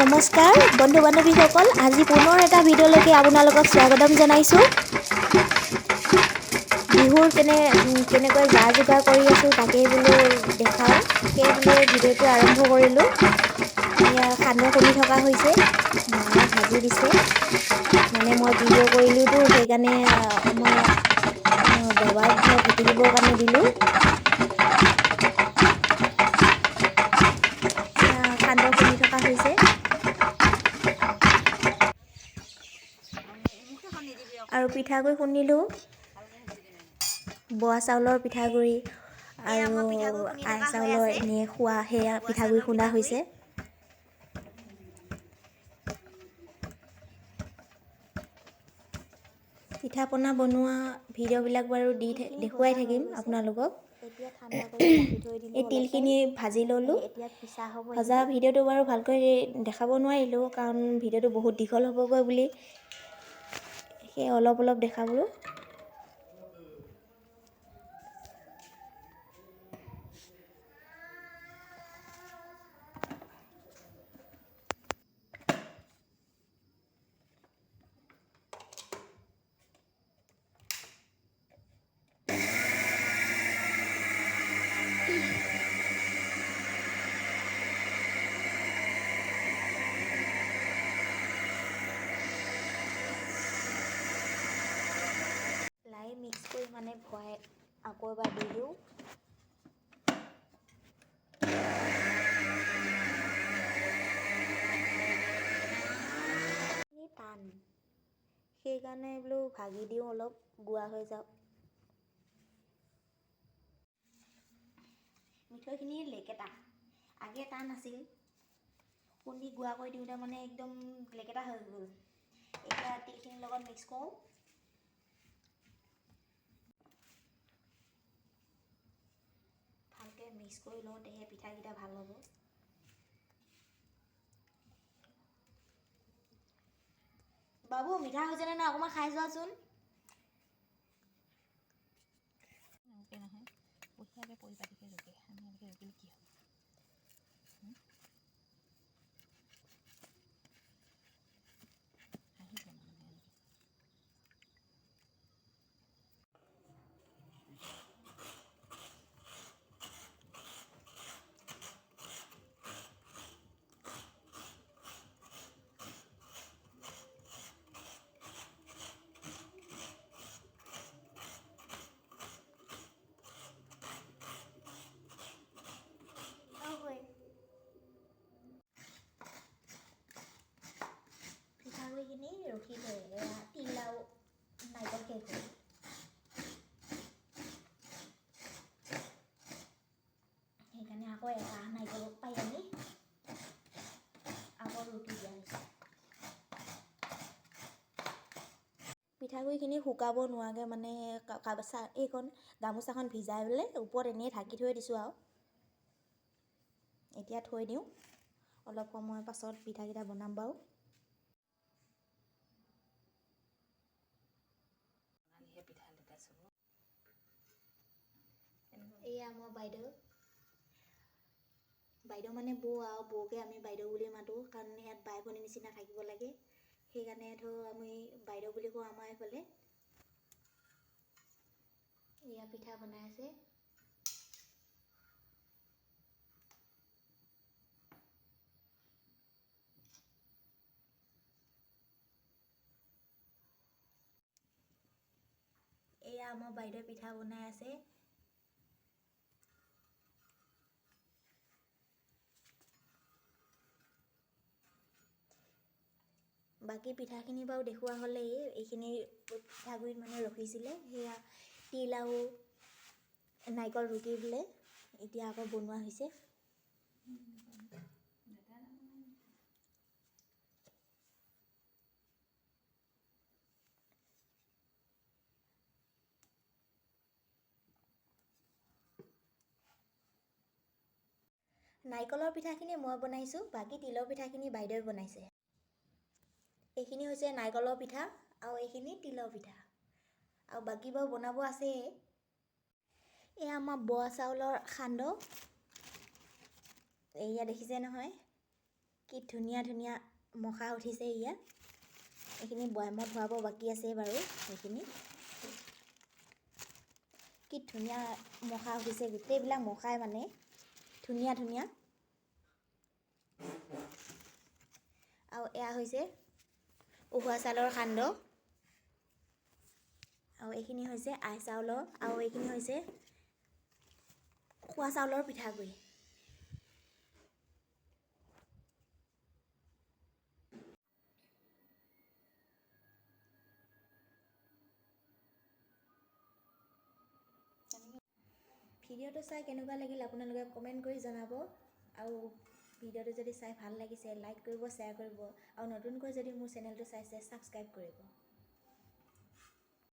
নমস্কাৰ বন্ধু বান্ধৱীসকল, আজি পুনৰ এটা ভিডিঅ'লৈকে আপোনালোকক স্বাগতম জনাইছোঁ। বিহুৰ কেনেকৈ যা যোগাৰ কৰি আছোঁ তাকেই বোলো দেখাওঁ, সেই বোলে ভিডিঅ'টো আৰম্ভ কৰিলোঁ। এয়া সান্দহ খুন্দি থকা হৈছে, মায়ে ভাজি দিছে। মানে মই ভিডিঅ' কৰিলোঁতো, সেইকাৰণে আমাৰ বাবাক ভেটি দিবৰ কাৰণে দিলোঁ। সান্দহ খুন্দি থকা হৈছে। আৰু পিঠাগুড়ি খুন্দিলোঁ, বৰা চাউলৰ পিঠাগুড়ি আৰু আই চাউলৰ এনেই খোৱা সেয়া পিঠাগুড়ি খুন্দা হৈছে। পিঠা পনা বনোৱা ভিডিঅ'বিলাক বাৰু দেখুৱাই থাকিম আপোনালোকক। এই তিলখিনি ভাজি ল'লোঁ। ভজা ভিডিঅ'টো বাৰু ভালকৈ দেখাব নোৱাৰিলোঁ, কাৰণ ভিডিঅ'টো বহুত দীঘল হ'বগৈ বুলি সেই অলপ দেখালোঁ। লাই মিক্স কৰি মানে ভৰাই আকৌ এবাৰ দি দিওঁ। টান, সেইকাৰণে বোলো ভাগি দিওঁ, অলপ গুৱা হৈ যাওক। মিঠৈখিনি লেকেটা, আগে টান আছিল, খুন্দি গুৱা কৰি দিওঁতে মানে একদম লেকেটা হৈ গ'ল। এতিয়া তিলখিনিৰ লগত মিক্স কৰোঁ। ভালকৈ মিক্স কৰি লওঁ, তেহে পিঠাকেইটা ভাল হ'ব। বাবু মিঠা হৈছেনে নাই অকণমান খাই যোৱাচোন। পিঠাগুড়িখিনি ৰখি থৈ তিল আৰু নাৰিকল শেষ হ'ল। সেইকাৰণে আকৌ এটা নাৰিকল পাই আনি আকৌ ৰুকি দিয়া হৈছে। পিঠাগুড়িখিনি শুকাব নোৱাৰাকৈ মানে এইখন গামোচাখন ভিজাই পেলাই ওপৰত এনেই ঢাকি থৈ দিছোঁ আৰু। এতিয়া থৈ দিওঁ, অলপ সময় পাছত পিঠাকেইটা বনাম বাৰু। এয়া মোৰ বাইদেউ মানে বৌ আৰু বৌকে আমি বাইদেউ বুলি মাতোঁ, কাৰণ ইয়াত বাই ভনীৰ নিচিনা থাকিব লাগে, সেইকাৰণে আমি বাইদেউ বুলি কওঁ আমাৰ এইফালে। এয়া পিঠা বনাই আছে। এয়া আমাৰ বাইদেৱে পিঠা বনাই আছে। বাকী পিঠাখিনি বাৰু দেখুওৱা হ'লেই, এইখিনি পিঠাগুড়িত মানে ৰখিছিলে, সেয়া তিল আৰু নাৰিকল ৰুকি পেলাই এতিয়া আকৌ বনোৱা হৈছে। নাৰিকলৰ পিঠাখিনি মই বনাইছোঁ, বাকী তিলৰ পিঠাখিনি বাইদেৱে বনাইছে। এইখিনি হৈছে নাৰিকলৰ পিঠা আৰু এইখিনি তিলৰ পিঠা, আৰু বাকী বাৰু বনাব আছেই। এয়া আমাৰ বৰা চাউলৰ সান্দহ, এয়া দেখিছে নহয়। কি ধুনীয়া ধুনীয়া মখা উঠিছে ইয়াত। এইখিনি বৈয়ামত ভৰাব বাকী আছে বাৰু। সেইখিনি কি ধুনীয়া মখা উঠিছে, গোটেইবিলাক মখাই মানে ধুনীয়া ধুনীয়া। আৰু এয়া হৈছে উহোৱা চাউলৰ সান্দহ, আৰু এইখিনি হৈছে আই চাউলৰ, আৰু এইখিনি হৈছে খোৱা চাউলৰ পিঠাগুড়ি। ভিডিঅ'টো চাই কেনেকুৱা লাগিল আপোনালোকে কমেণ্ট কৰি জনাব, আৰু ভিডিঅ'টো যদি চাই ভাল লাগিছে লাইক কৰিব, শ্বেয়াৰ কৰিব, আৰু নতুনকৈ যদি মোৰ চেনেলটো চাইছে ছাবস্ক্ৰাইব কৰিব।